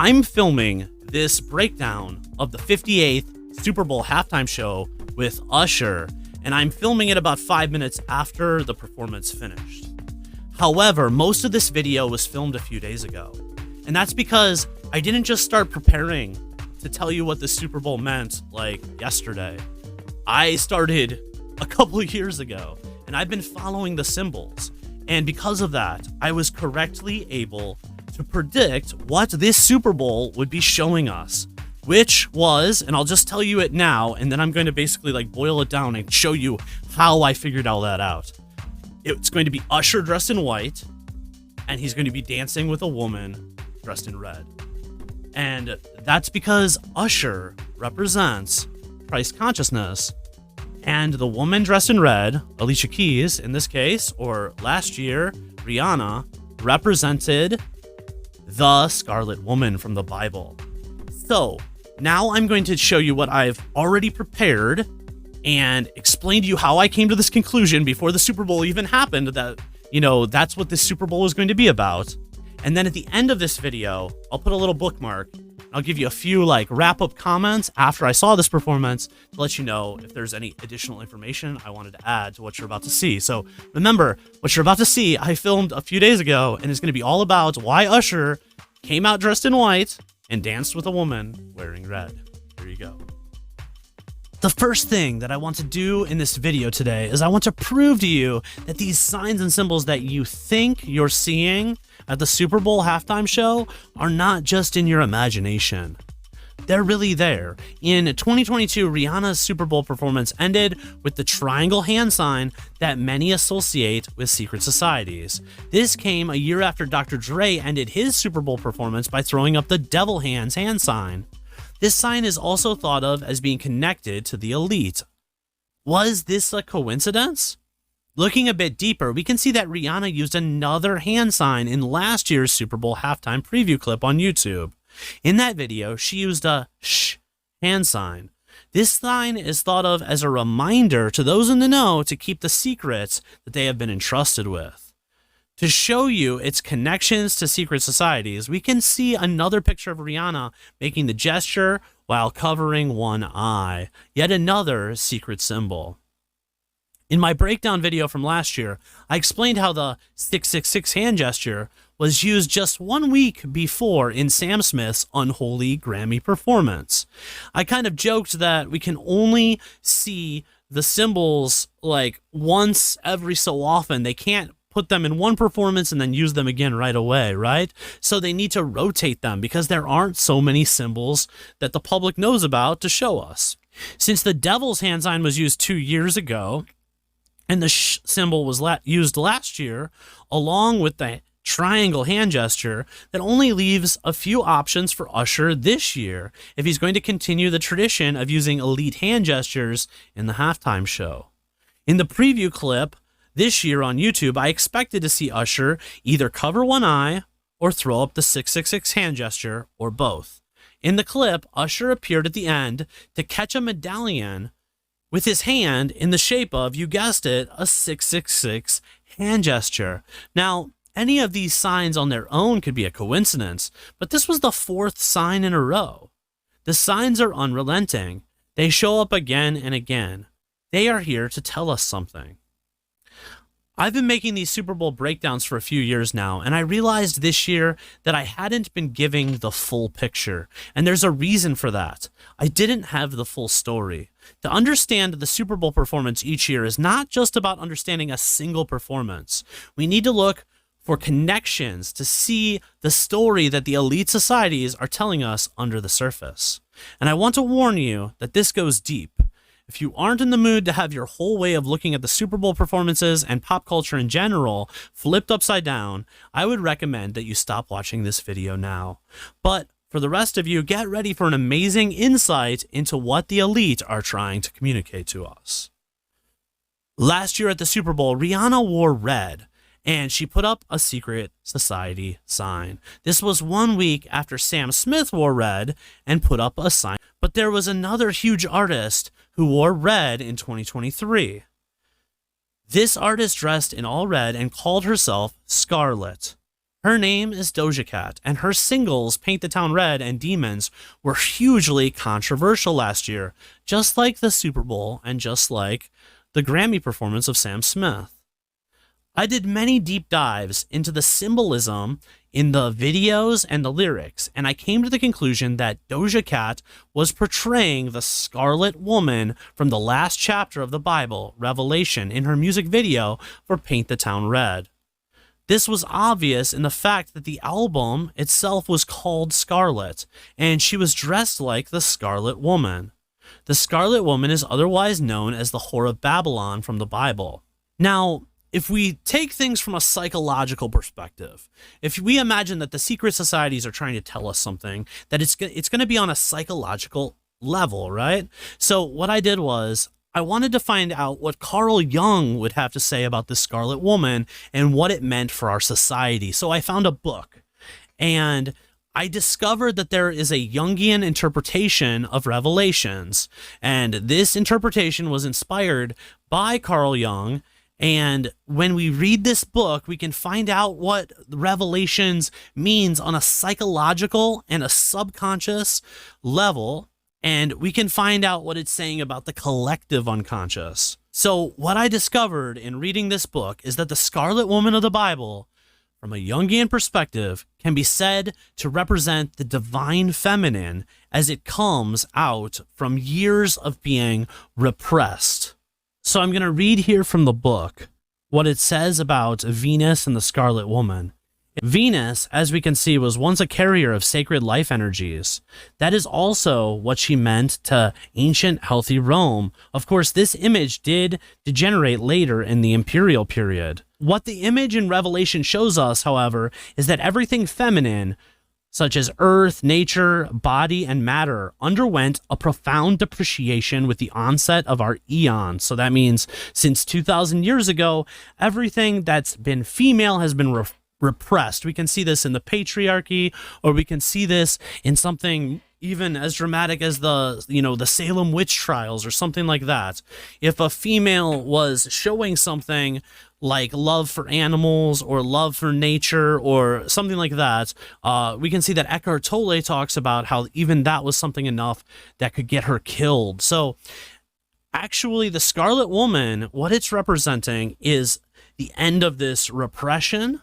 I'm filming this breakdown of the 58th Super Bowl halftime show with Usher, and I'm filming it about 5 minutes after the performance finished. However, most of this video was filmed a few days ago, and that's because I didn't just start preparing to tell you what the Super Bowl meant like yesterday. I started a couple of years ago, and I've been following the symbols, and because of that, I was correctly able to predict what this Super Bowl would be showing us, which was, and I'll just tell you it now, and then I'm going to basically like boil it down and show you how I figured all that out. It's going to be Usher dressed in white, and he's going to be dancing with a woman dressed in red. And that's because Usher represents Christ consciousness, and the woman dressed in red, Alicia Keys in this case, or last year, Rihanna, represented the Scarlet Woman from the Bible. So now I'm going to show you what I've already prepared and explain to you how I came to this conclusion before the Super Bowl even happened that, that's what this Super Bowl is going to be about. And then at the end of this video, I'll put a little bookmark. I'll give you a few wrap-up comments after I saw this performance to let you know if there's any additional information I wanted to add to what you're about to see. So remember, what you're about to see, I filmed a few days ago, and it's going to be all about why Usher came out dressed in white and danced with a woman wearing red. Here you go. The first thing that I want to do in this video today is I want to prove to you that these signs and symbols that you think you're seeing at the Super Bowl halftime show are not just in your imagination. They're really there. In 2022, Rihanna's Super Bowl performance ended with the triangle hand sign that many associate with secret societies. This came a year after Dr. Dre ended his Super Bowl performance by throwing up the devil hands hand sign. This sign is also thought of as being connected to the elite. Was this a coincidence? Looking a bit deeper, we can see that Rihanna used another hand sign in last year's Super Bowl halftime preview clip on YouTube. In that video, she used a shh hand sign. This sign is thought of as a reminder to those in the know to keep the secrets that they have been entrusted with. To show you its connections to secret societies, we can see another picture of Rihanna making the gesture while covering one eye, yet another secret symbol. In my breakdown video from last year, I explained how the 666 hand gesture was used just 1 week before in Sam Smith's Unholy Grammy performance. I kind of joked that we can only see the symbols once every so often. They can't put them in one performance and then use them again right away, right? So they need to rotate them because there aren't so many symbols that the public knows about to show us. Since the devil's hand sign was used 2 years ago, and the shh symbol was used last year, along with the triangle hand gesture, that only leaves a few options for Usher this year if he's going to continue the tradition of using elite hand gestures in the halftime show. In the preview clip this year on YouTube, I expected to see Usher either cover one eye or throw up the 666 hand gesture, or both. In the clip, Usher appeared at the end to catch a medallion with his hand in the shape of, you guessed it, a 666 hand gesture. Now, any of these signs on their own could be a coincidence, but this was the 4th sign in a row. The signs are unrelenting. They show up again and again. They are here to tell us something. I've been making these Super Bowl breakdowns for a few years now, and I realized this year that I hadn't been giving the full picture, and there's a reason for that. I didn't have the full story. To understand the Super Bowl performance each year is not just about understanding a single performance. We need to look for connections to see the story that the elite societies are telling us under the surface. And I want to warn you that this goes deep. If you aren't in the mood to have your whole way of looking at the Super Bowl performances and pop culture in general flipped upside down, I would recommend that you stop watching this video now. But for the rest of you, get ready for an amazing insight into what the elite are trying to communicate to us. Last year at the Super Bowl, Rihanna wore red, and she put up a secret society sign. This was 1 week after Sam Smith wore red and put up a sign. But there was another huge artist who wore red in 2023. This artist dressed in all red and called herself Scarlet. Her name is Doja Cat, and her singles, Paint the Town Red and Demons, were hugely controversial last year, just like the Super Bowl and just like the Grammy performance of Sam Smith. I did many deep dives into the symbolism in the videos and the lyrics, and I came to the conclusion that Doja Cat was portraying the Scarlet Woman from the last chapter of the Bible, Revelation, in her music video for Paint the Town Red. This was obvious in the fact that the album itself was called Scarlet, and she was dressed like the Scarlet Woman. The Scarlet Woman is otherwise known as the Whore of Babylon from the Bible. Now, if we take things from a psychological perspective, if we imagine that the secret societies are trying to tell us something, that it's going to be on a psychological level, right? So what I did was, I wanted to find out what Carl Jung would have to say about the Scarlet Woman and what it meant for our society. So I found a book, and I discovered that there is a Jungian interpretation of Revelations, and this interpretation was inspired by Carl Jung. And when we read this book, we can find out what Revelations means on a psychological and a subconscious level. And we can find out what it's saying about the collective unconscious. So what I discovered in reading this book is that the Scarlet Woman of the Bible, from a Jungian perspective, can be said to represent the divine feminine as it comes out from years of being repressed. So I'm going to read here from the book what it says about Venus and the Scarlet Woman. Venus, as we can see, was once a carrier of sacred life energies. That is also what she meant to ancient healthy Rome. Of course, this image did degenerate later in the imperial period. What the image in Revelation shows us, however, is that everything feminine, such as earth, nature, body, and matter, underwent a profound depreciation with the onset of our eon. So that means since 2,000 years ago, everything that's been female has been repressed. We can see this in the patriarchy, or we can see this in something even as dramatic as the Salem witch trials or something like that. If a female was showing something like love for animals or love for nature or something like that, we can see that Eckhart Tolle talks about how even that was something enough that could get her killed. So actually, the Scarlet Woman, what it's representing is the end of this repression.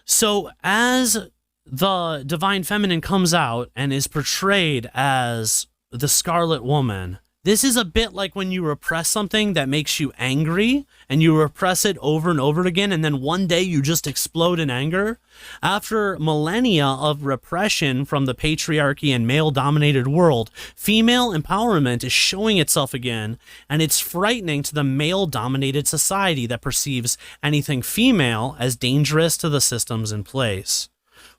So as the divine feminine comes out and is portrayed as the Scarlet Woman, this is a bit like when you repress something that makes you angry and you repress it over and over again, and then one day you just explode in anger. After millennia of repression from the patriarchy and male-dominated world, female empowerment is showing itself again, and it's frightening to the male-dominated society that perceives anything female as dangerous to the systems in place.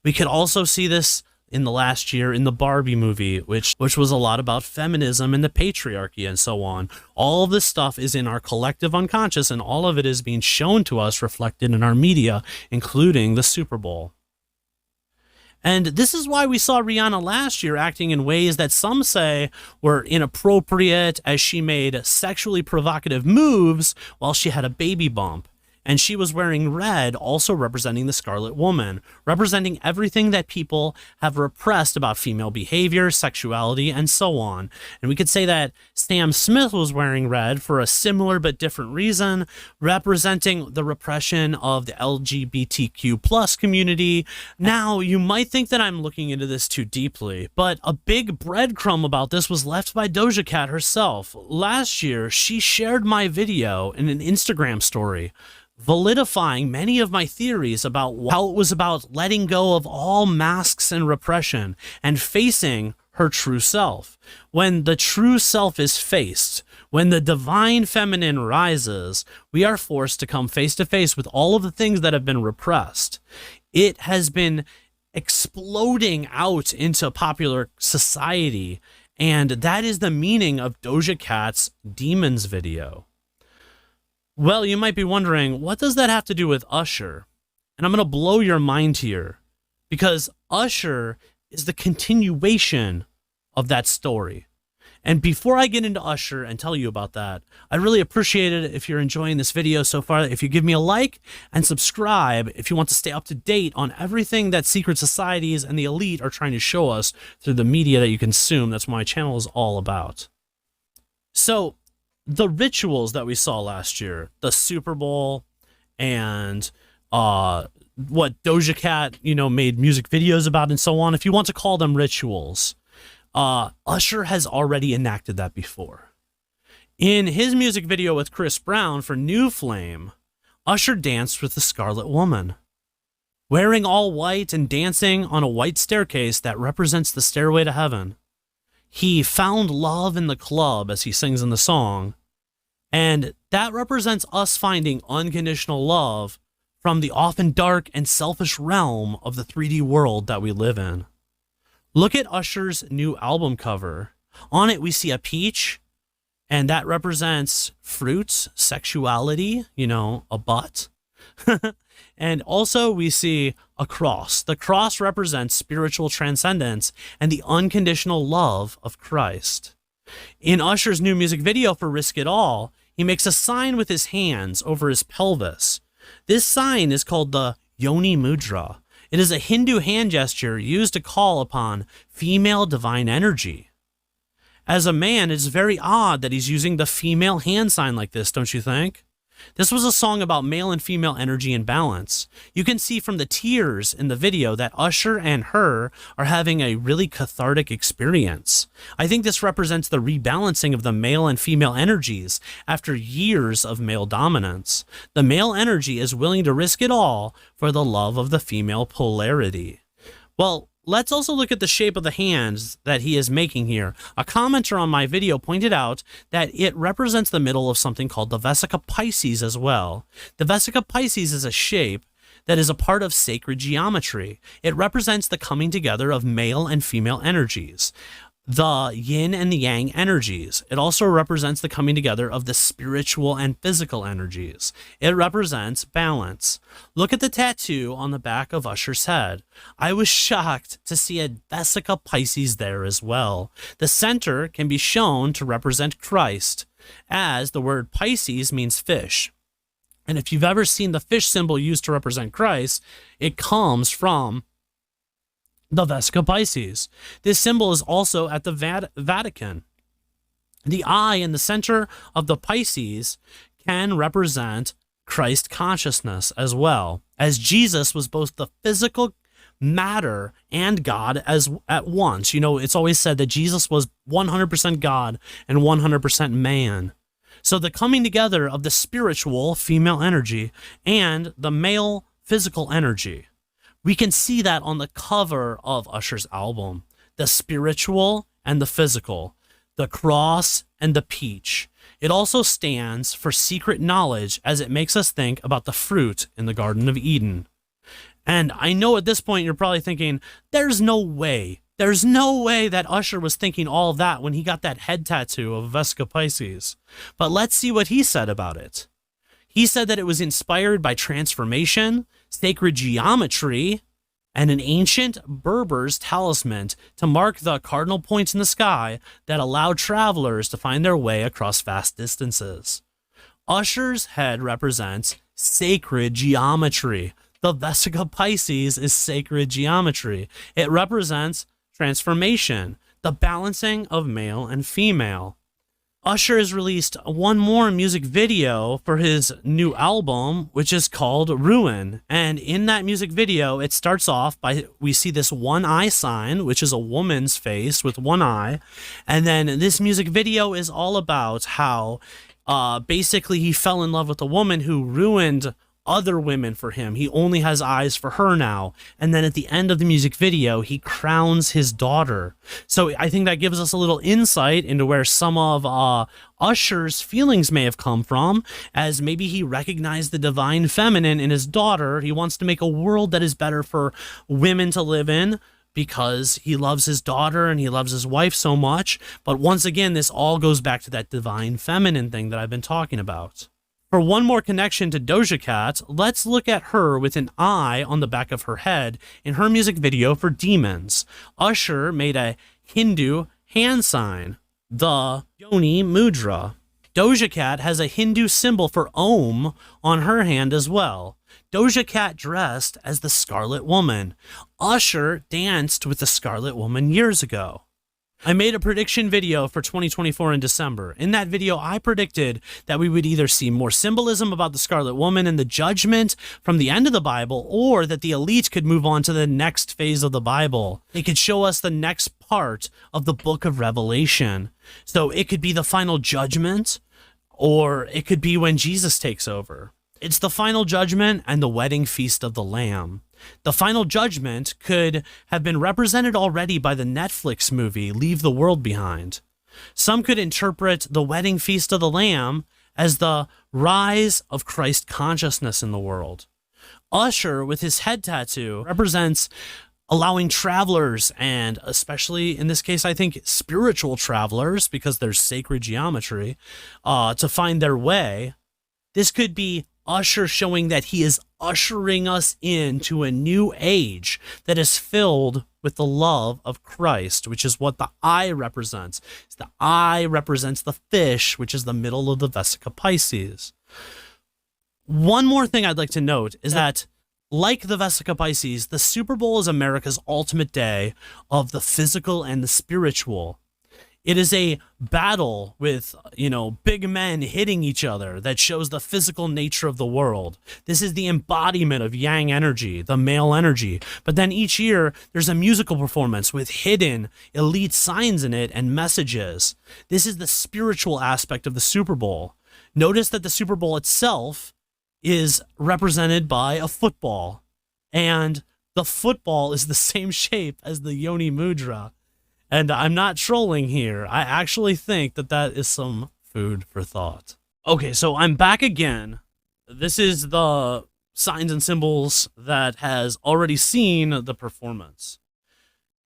We could also see this in the last year in the Barbie movie, which was a lot about feminism and the patriarchy and so on. All of this stuff is in our collective unconscious, and all of it is being shown to us reflected in our media, including the Super Bowl. And this is why we saw Rihanna last year acting in ways that some say were inappropriate, as she made sexually provocative moves while she had a baby bump. And she was wearing red, also representing the Scarlet Woman, representing everything that people have repressed about female behavior, sexuality, and so on. And we could say that Sam Smith was wearing red for a similar but different reason, representing the repression of the LGBTQ plus community. Now, you might think that I'm looking into this too deeply, but a big breadcrumb about this was left by Doja Cat herself. Last year, she shared my video in an Instagram story, validifying many of my theories about how it was about letting go of all masks and repression and facing her true self. When the true self is faced, when the divine feminine rises, we are forced to come face to face with all of the things that have been repressed. It has been exploding out into popular society, and that is the meaning of Doja Cat's Demons video. Well, you might be wondering, what does that have to do with Usher? And I'm going to blow your mind here, because Usher is the continuation of that story. And before I get into Usher and tell you about that, I'd really appreciate it if you're enjoying this video so far, if you give me a like and subscribe if you want to stay up to date on everything that secret societies and the elite are trying to show us through the media that you consume. That's what my channel is all about. So the rituals that we saw last year, the Super Bowl and what Doja Cat, made music videos about and so on, if you want to call them rituals, Usher has already enacted that before. In his music video with Chris Brown for New Flame, Usher danced with the Scarlet Woman, wearing all white and dancing on a white staircase that represents the stairway to heaven. He found love in the club, as he sings in the song, and that represents us finding unconditional love from the often dark and selfish realm of the 3D world that we live in. Look at Usher's new album cover. On it, we see a peach, and that represents fruits, sexuality, a butt. And also we see a cross. The cross represents spiritual transcendence and the unconditional love of Christ. In Usher's new music video for Risk It All, he makes a sign with his hands over his pelvis. This sign is called the Yoni Mudra. It is a Hindu hand gesture used to call upon female divine energy. As a man, it's very odd that he's using the female hand sign like this, don't you think? This was a song about male and female energy and balance. You can see from the tears in the video that Usher and her are having a really cathartic experience. I think this represents the rebalancing of the male and female energies after years of male dominance. The male energy is willing to risk it all for the love of the female polarity. Well, let's also look at the shape of the hands that he is making here. A commenter on my video pointed out that it represents the middle of something called the Vesica Pisces as well. The Vesica Pisces is a shape that is a part of sacred geometry. It represents the coming together of male and female energies, the yin and the yang energies. It also represents the coming together of the spiritual and physical energies. It represents balance. Look at the tattoo on the back of Usher's head. I was shocked to see a Vesica Pisces there as well. The center can be shown to represent Christ, as the word Pisces means fish. And if you've ever seen the fish symbol used to represent Christ, it comes from the Vesica Pisces. This symbol is also at the Vatican. The eye in the center of the Pisces can represent Christ consciousness as well, as Jesus was both the physical matter and God as at once. It's always said that Jesus was 100% God and 100% man. So the coming together of the spiritual female energy and the male physical energy. We can see that on the cover of Usher's album, the spiritual and the physical, the cross and the peach. It also stands for secret knowledge, as it makes us think about the fruit in the Garden of Eden. And I know at this point you're probably thinking, there's no way that Usher was thinking all of that when he got that head tattoo of Vesica Pisces. But let's see what he said about it. He said that it was inspired by transformation, sacred geometry, and an ancient Berber's talisman to mark the cardinal points in the sky that allowed travelers to find their way across vast distances. Usher's head represents sacred geometry. The Vesica Pisces is sacred geometry. It represents transformation, the balancing of male and female. Usher has released one more music video for his new album, which is called Ruin. And in that music video, it starts off by, we see this one eye sign, which is a woman's face with one eye. And then this music video is all about how basically he fell in love with a woman who ruined other women for him. He only has eyes for her now. And then at the end of the music video, he crowns his daughter. So I think that gives us a little insight into where some of Usher's feelings may have come from, as maybe he recognized the divine feminine in his daughter. He wants to make a world that is better for women to live in, because he loves his daughter and he loves his wife so much. But once again, this all goes back to that divine feminine thing that I've been talking about. For one more connection to Doja Cat, let's look at her with an eye on the back of her head in her music video for Demons. Usher made a Hindu hand sign the Yoni Mudra. Doja Cat has a Hindu symbol for Om on her hand as well. Doja Cat dressed as the Scarlet Woman. Usher danced with the Scarlet Woman years ago. I made a prediction video for 2024 in December. In that video, I predicted that we would either see more symbolism about the Scarlet Woman and the judgment from the end of the Bible, or that the elite could move on to the next phase of the Bible. They could show us the next part of the book of Revelation. So it could be the final judgment, or it could be when Jesus takes over. It's the final judgment and the wedding feast of the Lamb. The final judgment could have been represented already by the Netflix movie Leave the World Behind. Some could interpret the wedding feast of the Lamb as the rise of Christ consciousness in the world. Usher, with his head tattoo, represents allowing travelers, and especially in this case, I think spiritual travelers, because there's sacred geometry, to find their way. This could be Usher showing that he is ushering us into a new age that is filled with the love of Christ, which is what the eye represents. The eye represents the fish, which is the middle of the Vesica Pisces. One more thing I'd like to note is that, like the Vesica Pisces, the Super Bowl is America's ultimate day of the physical and the spiritual. It is a battle with, big men hitting each other that shows the physical nature of the world. This is the embodiment of yang energy, the male energy. But then each year, there's a musical performance with hidden elite signs in it and messages. This is the spiritual aspect of the Super Bowl. Notice that the Super Bowl itself is represented by a football. And the football is the same shape as the Yoni Mudra. And I'm not trolling here. I actually think that that is some food for thought. Okay, so I'm back again. This is the Signs and Symbols that has already seen the performance.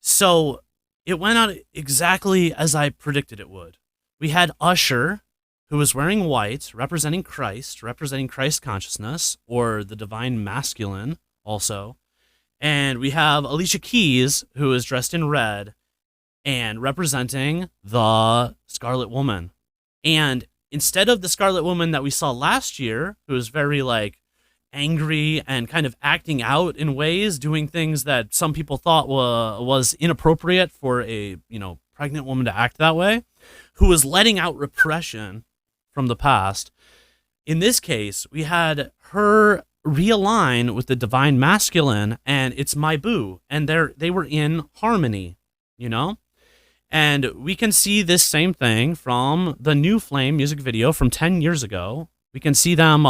So it went out exactly as I predicted it would. We had Usher, who was wearing white, representing Christ consciousness, or the divine masculine also. And we have Alicia Keys, who is dressed in red, and representing the Scarlet Woman. And instead of the Scarlet Woman that we saw last year, who was very angry and kind of acting out in ways, doing things that some people thought was inappropriate for a pregnant woman to act that way, who was letting out repression from the past. In this case, we had her realign with the divine masculine, and it's my boo, and they were in harmony, And we can see this same thing from the New Flame music video from 10 years ago. We can see them,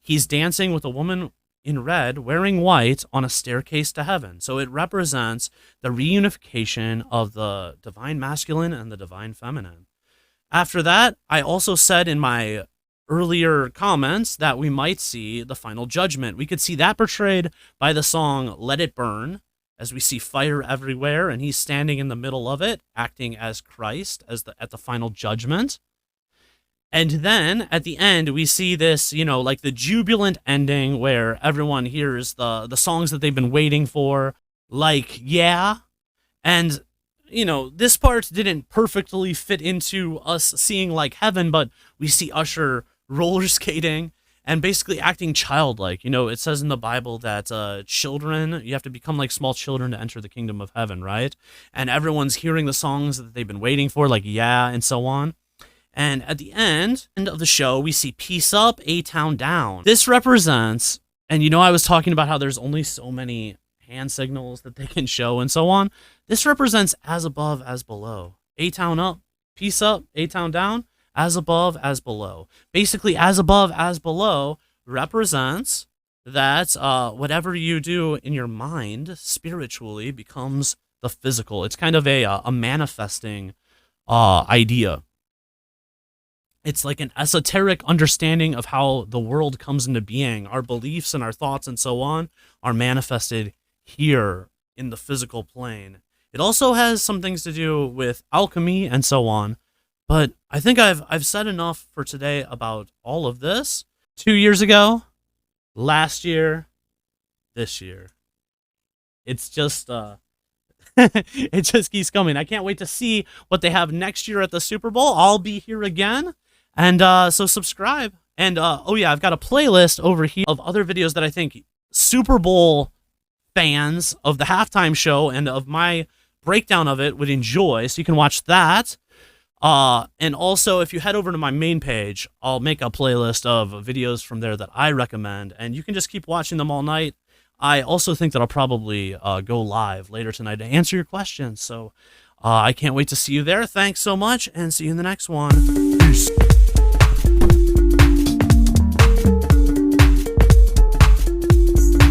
he's dancing with a woman in red wearing white on a staircase to heaven. So it represents the reunification of the divine masculine and the divine feminine. After that, I also said in my earlier comments that we might see the final judgment. We could see that portrayed by the song Let It Burn, as we see fire everywhere, and he's standing in the middle of it, acting as Christ at the final judgment. And then at the end, we see this, the jubilant ending where everyone hears the songs that they've been waiting for, Yeah. And, this part didn't perfectly fit into us seeing heaven, but we see Usher roller skating and basically acting childlike. It says in the Bible that children, you have to become like small children to enter the kingdom of heaven, right? And everyone's hearing the songs that they've been waiting for, Yeah, and so on. And at the end of the show, we see Peace Up, A-Town Down. This represents, and I was talking about how there's only so many hand signals that they can show and so on. This represents as above, as below. A-Town up, Peace Up, A-Town down. As above, as below. Basically, as above, as below represents that whatever you do in your mind spiritually becomes the physical. It's kind of a manifesting idea. It's like an esoteric understanding of how the world comes into being. Our beliefs and our thoughts and so on are manifested here in the physical plane. It also has some things to do with alchemy and so on. But I think I've said enough for today about all of this. 2 years ago, last year, this year. It's just It just keeps coming. I can't wait to see what they have next year at the Super Bowl. I'll be here again. And so subscribe. And oh yeah, I've got a playlist over here of other videos that I think Super Bowl fans of the halftime show and of my breakdown of it would enjoy. So you can watch that. And also, if you head over to my main page, I'll make a playlist of videos from there that I recommend. And you can just keep watching them all night. I also think that I'll probably go live later tonight to answer your questions. So I can't wait to see you there. Thanks so much, and see you in the next one. Peace.